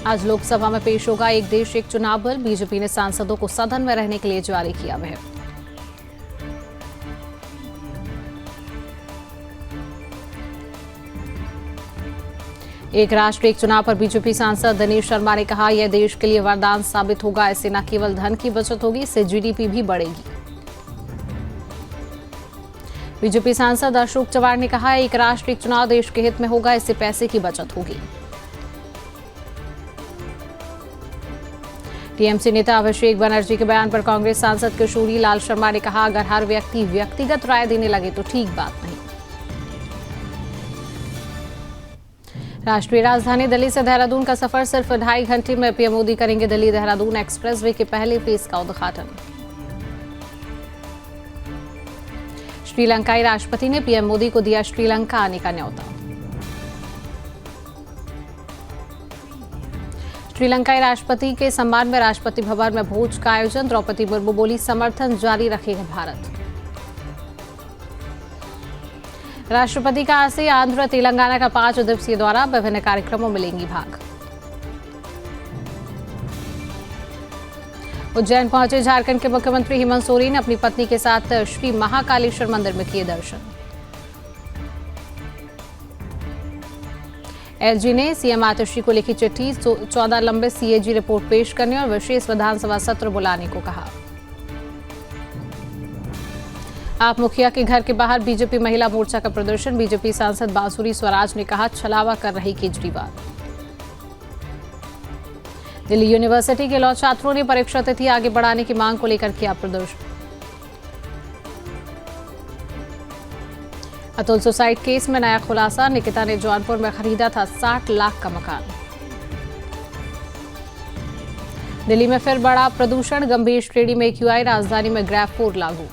आज लोकसभा में पेश होगा एक देश एक चुनाव बिल। बीजेपी ने सांसदों को सदन में रहने के लिए जारी किया व्हिप। एक राष्ट्र एक चुनाव पर बीजेपी सांसद दिनेश शर्मा ने कहा, यह देश के लिए वरदान साबित होगा। इससे न केवल धन की बचत होगी, इससे जीडीपी भी बढ़ेगी। बीजेपी सांसद अशोक चव्हाण ने कहा, एक राष्ट्र एक चुनाव देश के हित में होगा, इससे पैसे की बचत होगी। टीएमसी नेता अभिषेक बनर्जी के बयान पर कांग्रेस सांसद किशोरी लाल शर्मा ने कहा, अगर हर व्यक्ति व्यक्तिगत राय देने लगे तो ठीक बात नहीं। राष्ट्रीय राजधानी दिल्ली से देहरादून का सफर सिर्फ 2.5 घंटे में पीएम मोदी करेंगे। दिल्ली देहरादून एक्सप्रेसवे के पहले फेज का उद्घाटन। श्रीलंकाई राष्ट्रपति ने पीएम मोदी को दिया श्रीलंका आने का न्योता। श्रीलंकाई राष्ट्रपति के सम्मान में राष्ट्रपति भवन में भोज का आयोजन। द्रौपदी मुर्मू बोली, समर्थन जारी रखेगा भारत। राष्ट्रपति का आज से आंध्र तेलंगाना का 5 दिवसीय दौरा। विभिन्न कार्यक्रमों में लेंगी भाग। उज्जैन पहुंचे झारखंड के मुख्यमंत्री हेमंत सोरेन। अपनी पत्नी के साथ श्री महाकालेश्वर मंदिर में किए दर्शन। एलजी ने सीएम आतिशी को लिखी चिट्ठी। 14 लंबे सीएजी रिपोर्ट पेश करने और विशेष विधानसभा सत्र बुलाने को कहा। आप मुखिया के घर के बाहर बीजेपी महिला मोर्चा का प्रदर्शन। बीजेपी सांसद बांसुरी स्वराज ने कहा, छलावा कर रही केजरीवाल। दिल्ली यूनिवर्सिटी के लॉ छात्रों ने परीक्षा तिथि आगे बढ़ाने की मांग को लेकर किया प्रदर्शन। अतुल सुसाइड केस में नया खुलासा। निकिता ने जौनपुर में खरीदा था 60 लाख का मकान। दिल्ली में फिर बड़ा प्रदूषण। गंभीर श्रेणी में AQI। राजधानी में ग्रैफ 4 लागू।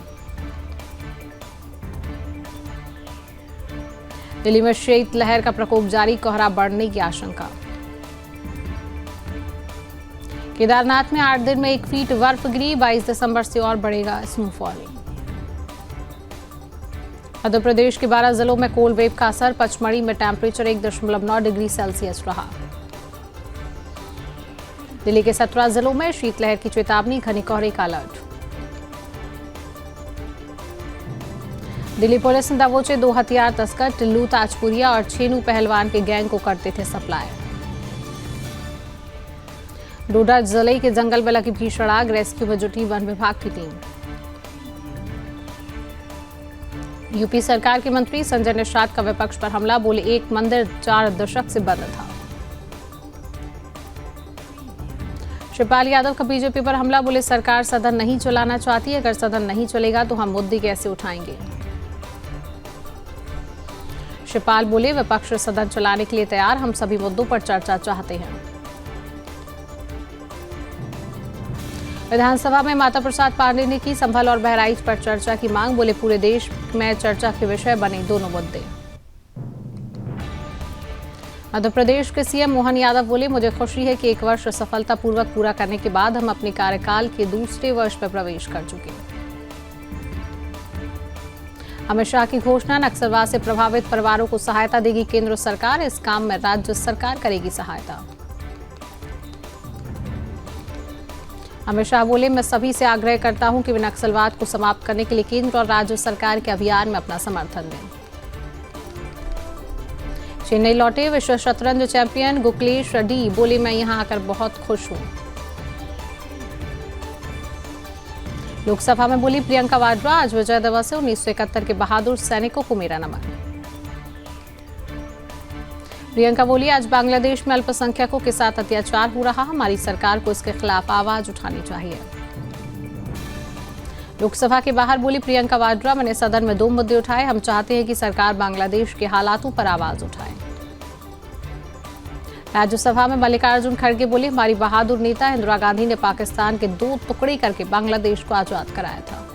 दिल्ली में शीतलहर का प्रकोप जारी। कोहरा बढ़ने की आशंका। केदारनाथ में 8 दिन में 1 फीट बर्फ गिरी। 22 दिसंबर से और बढ़ेगा स्नोफॉल। मध्य प्रदेश के 12 जिलों में कोल्ड वेव का असर। पचमढ़ी में टेम्परेचर 1.9 डिग्री सेल्सियस रहा। दिल्ली के 17 जिलों में शीतलहर की चेतावनी। घने कोहरे का अलर्ट। दिल्ली पुलिस ने दबोचे 2 हथियार तस्कर। टिल्लू ताजपुरिया और छेनू पहलवान के गैंग को करते थे सप्लाई। डोडा जिले के जंगल में लगी भीषण आग। रेस्क्यू में जुटी वन विभाग की टीम। यूपी सरकार के मंत्री संजय निषाद का विपक्ष पर हमला। बोले, एक मंदिर 4 दशक से बंद था। शिवपाल यादव का बीजेपी पर हमला। बोले, सरकार सदन नहीं चलाना चाहती। अगर सदन नहीं चलेगा तो हम मुद्दे कैसे उठाएंगे। शिवपाल बोले, विपक्ष सदन चलाने के लिए तैयार। हम सभी मुद्दों पर चर्चा चाहते हैं। विधानसभा में माता प्रसाद पांडेय ने की संभल और बहराइच पर चर्चा की मांग। बोले, पूरे देश में चर्चा के विषय बने दोनों मुद्दे। मध्य प्रदेश के सीएम मोहन यादव बोले, मुझे खुशी है कि 1 वर्ष सफलतापूर्वक पूरा करने के बाद हम अपने कार्यकाल के दूसरे वर्ष में प्रवेश कर चुके हैं। अमित शाह की घोषणा। नक्सलवाद से प्रभावित परिवारों को सहायता देगी केंद्र सरकार। इस काम में राज्य सरकार करेगी सहायता। अमित शाह बोले, मैं सभी से आग्रह करता हूं कि वे नक्सलवाद को समाप्त करने के लिए केंद्र और राज्य सरकार के अभियान में अपना समर्थन दें। चेन्नई लौटे विश्व शतरंज चैंपियन गुकेश डी। बोले, मैं यहां आकर बहुत खुश हूं। लोकसभा में बोली प्रियंका वाड्रा, आज विजय दिवस है। 1971 के बहादुर सैनिकों को मेरा नमन। प्रियंका बोली, आज बांग्लादेश में अल्पसंख्यकों के साथ अत्याचार हो रहा। हमारी सरकार को इसके खिलाफ आवाज उठानी चाहिए। लोकसभा के बाहर बोली प्रियंका वाड्रा, मैंने सदन में 2 मुद्दे उठाए। हम चाहते हैं कि सरकार बांग्लादेश के हालातों पर आवाज उठाए। राज्यसभा में मल्लिकार्जुन खड़गे बोले, हमारी बहादुर नेता इंदिरा गांधी ने पाकिस्तान के 2 टुकड़े करके बांग्लादेश को आजाद कराया था।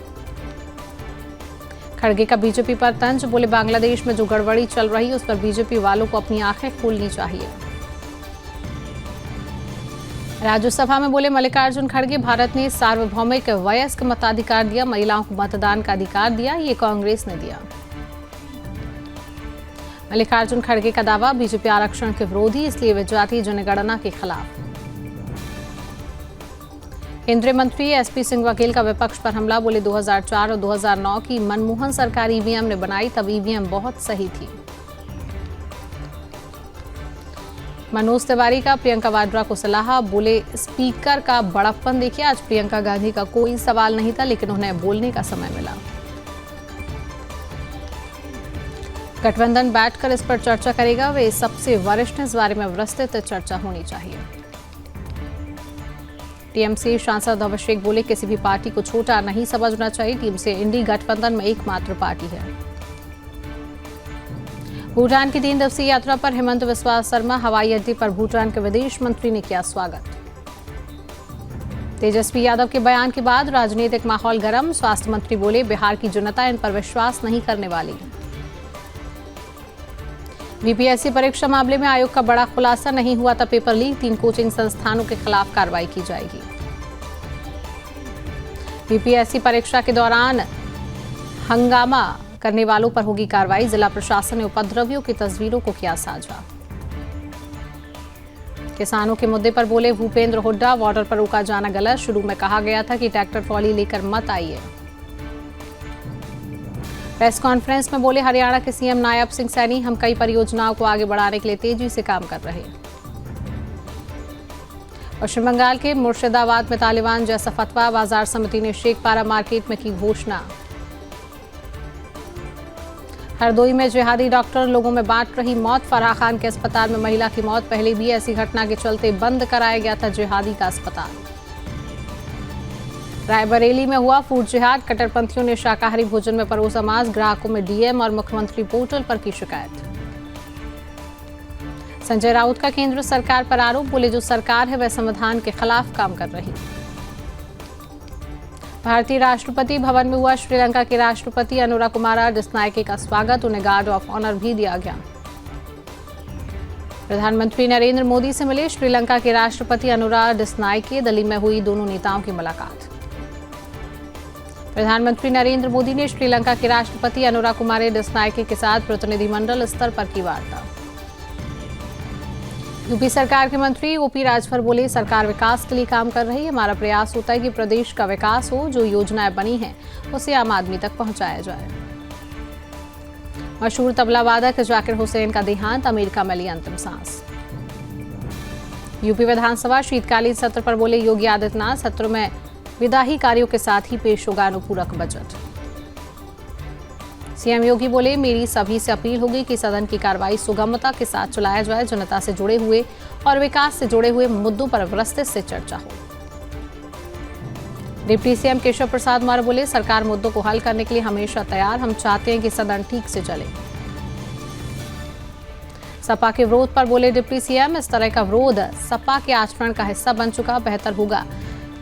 खड़गे का बीजेपी पर तंज। बोले, बांग्लादेश में जो गड़बड़ी चल रही है उस पर बीजेपी वालों को अपनी आंखें खोलनी चाहिए। राज्यसभा में बोले मल्लिकार्जुन खड़गे, भारत ने सार्वभौमिक वयस्क मताधिकार दिया। महिलाओं को मतदान का अधिकार दिया, ये कांग्रेस ने दिया। मल्लिकार्जुन खड़गे का दावा, बीजेपी आरक्षण के विरोधी, इसलिए वे जातीय जनगणना के खिलाफ। केंद्रीय मंत्री एसपी सिंह बघेल का विपक्ष पर हमला, बोले 2004 और 2009 की मनमोहन सरकार ईवीएम ने बनाई, तब ईवीएम बहुत सही थी। मनोज तिवारी का प्रियंका वाड्रा को सलाह, बोले स्पीकर का बड़प्पन देखिए, आज प्रियंका गांधी का कोई सवाल नहीं था लेकिन उन्हें बोलने का समय मिला। गठबंधन बैठकर इस पर चर्चा करेगा, वे सबसे वरिष्ठ, इस बारे में विस्तृत चर्चा होनी चाहिए। टीएमसी सांसद अभिषेक बोले किसी भी पार्टी को छोटा नहीं समझना चाहिए, टीम से इंडी गठबंधन में एकमात्र पार्टी है। भूटान की 3 दिवसीय यात्रा पर हेमंत बिस्वा शर्मा, हवाई अड्डे पर भूटान के विदेश मंत्री ने किया स्वागत। तेजस्वी यादव के बयान के बाद राजनीतिक माहौल गर्म, स्वास्थ्य मंत्री बोले बिहार की जनता इन पर विश्वास नहीं करने वाली। बीपीएससी परीक्षा मामले में आयोग का बड़ा खुलासा, नहीं हुआ था पेपर लीक, 3 कोचिंग संस्थानों के खिलाफ कार्रवाई की जाएगी। बीपीएससी परीक्षा के दौरान हंगामा करने वालों पर होगी कार्रवाई, जिला प्रशासन ने उपद्रवियों की तस्वीरों को किया साझा। किसानों के मुद्दे पर बोले भूपेंद्र हुड्डा, बॉर्डर पर रोका जाना गलत, शुरू में कहा गया था कि ट्रैक्टर ट्रॉली लेकर मत आइए। प्रेस कॉन्फ्रेंस में बोले हरियाणा के सीएम नायब सिंह सैनी, हम कई परियोजनाओं को आगे बढ़ाने के लिए तेजी से काम कर रहे हैं। पश्चिम बंगाल के मुर्शिदाबाद में तालिबान जैसा फतवा, बाजार समिति ने शेखपारा मार्केट में की घोषणा। हरदोई में जिहादी डॉक्टर लोगों में बांट रही मौत, फराह खान के अस्पताल में महिला की मौत, पहले भी ऐसी घटना के चलते बंद कराया गया था जिहादी का अस्पताल। रायबरेली में हुआ फूड जिहाद, कट्टरपंथियों ने शाकाहारी भोजन में परोसा मांस, ग्राहकों में डीएम और मुख्यमंत्री पोर्टल पर की शिकायत। संजय राउत का केंद्र सरकार पर आरोप, बोले जो सरकार है वह संविधान के खिलाफ काम कर रही। भारतीय राष्ट्रपति भवन में हुआ श्रीलंका के राष्ट्रपति अनुराकुमारा डिसनायके का स्वागत, उन्हें गार्ड ऑफ ऑनर भी दिया गया। प्रधानमंत्री नरेंद्र मोदी से मिले श्रीलंका के राष्ट्रपति अनुरा डिसनायके, दिल्ली में हुई दोनों नेताओं की मुलाकात। प्रधानमंत्री नरेंद्र मोदी ने श्रीलंका के राष्ट्रपति अनुराकुमारा डिसनायके के साथ प्रतिनिधिमंडल स्तर पर की वार्ता। यूपी सरकार के मंत्री ओपी राजभर बोले सरकार विकास के लिए काम कर रही है, हमारा प्रयास होता है कि प्रदेश का विकास हो, जो योजनाएं बनी हैं उसे आम आदमी तक पहुंचाया जाए। मशहूर तबला वादक जाकिर हुसैन का देहांत, अमेरिका में ली अंतिम सांस। यूपी विधानसभा शीतकालीन सत्र पर बोले योगी आदित्यनाथ, सत्र में विधायी कार्यों के साथ ही पेश होगा अनुपूरक बजट। सीएम योगी बोले मेरी सभी से अपील होगी कि सदन की कार्रवाई सुगमता के साथ चलाया जाए, जनता से जुड़े हुए और विकास से जुड़े हुए मुद्दों पर विस्तृत से चर्चा हो। डिप्टी सीएम केशव प्रसाद मौर्य बोले सरकार मुद्दों को हल करने के लिए हमेशा तैयार, हम चाहते हैं कि सदन ठीक से चले। सपा के विरोध पर बोले डिप्टी सीएम, इस तरह का विरोध सपा के आचरण का हिस्सा बन चुका, बेहतर होगा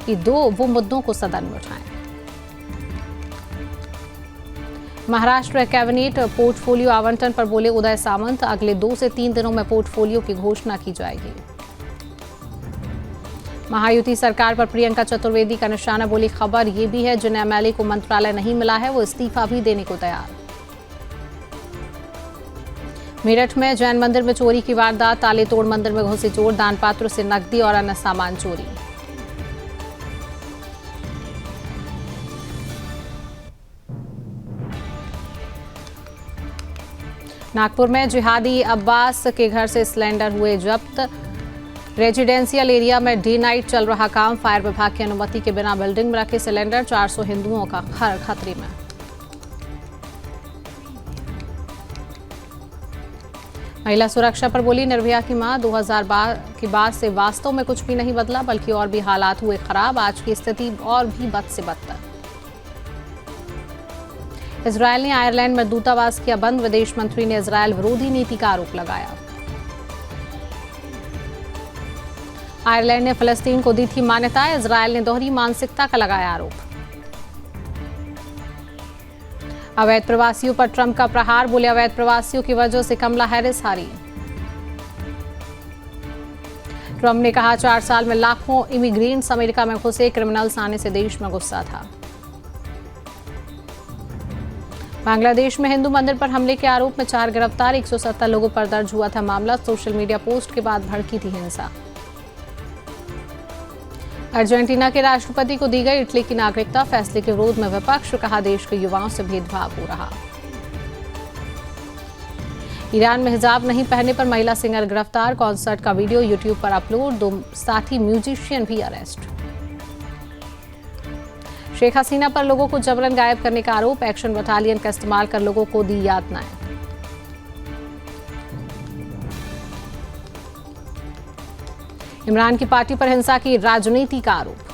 कि वो मुद्दों को सदन में उठाएं। महाराष्ट्र कैबिनेट पोर्टफोलियो आवंटन पर बोले उदय सामंत, अगले 2 से 3 दिनों में पोर्टफोलियो की घोषणा की जाएगी। महायुति सरकार पर प्रियंका चतुर्वेदी का निशाना, बोली खबर ये भी है जिन एमएलए को मंत्रालय नहीं मिला है वो इस्तीफा भी देने को तैयार। मेरठ में जैन मंदिर में चोरी की वारदात, ताले तोड़ मंदिर में घुसे चोर, दान पात्रों से नकदी और अन्य सामान चोरी। नागपुर में जिहादी अब्बास के घर से सिलेंडर हुए जब्त, रेजिडेंशियल एरिया में डे नाइट चल रहा काम, फायर विभाग की अनुमति के बिना बिल्डिंग में रखे सिलेंडर, 400 हिंदुओं का घर खतरे में। महिला सुरक्षा पर बोली निर्भया की मां, 2012 के बाद से वास्तव में कुछ भी नहीं बदला बल्कि और भी हालात हुए खराब, आज की स्थिति और भी बद से बदतर। इजरायल ने आयरलैंड में दूतावास किया बंद, विदेश मंत्री ने इजरायल विरोधी नीति का आरोप लगाया। आयरलैंड ने फिलिस्तीन को दी थी मान्यता, इजरायल ने दोहरी मानसिकता का लगाया आरोप। अवैध प्रवासियों पर ट्रंप का प्रहार, बोले अवैध प्रवासियों की वजह से कमला हैरिस हारी। ट्रंप ने कहा 4 साल में लाखों इमिग्रेंट्स अमेरिका में घुसे, क्रिमिनल्स आने से देश में गुस्सा था। बांग्लादेश में हिंदू मंदिर पर हमले के आरोप में 4 गिरफ्तार, 170 लोगों पर दर्ज हुआ था मामला, सोशल मीडिया पोस्ट के बाद भड़की थी हिंसा। अर्जेंटीना के राष्ट्रपति को दी गई इटली की नागरिकता, फैसले के विरोध में विपक्ष, कहा देश के युवाओं से भेदभाव हो रहा। ईरान में हिजाब नहीं पहनने पर महिला सिंगर गिरफ्तार, कॉन्सर्ट का वीडियो यूट्यूब पर अपलोड, 2 साथी म्यूजिशियन भी अरेस्ट। शेख हसीना पर लोगों को जबरन गायब करने का आरोप, एक्शन बटालियन का इस्तेमाल कर लोगों को दी यातनाएं। इमरान की पार्टी पर हिंसा की राजनीति का आरोप,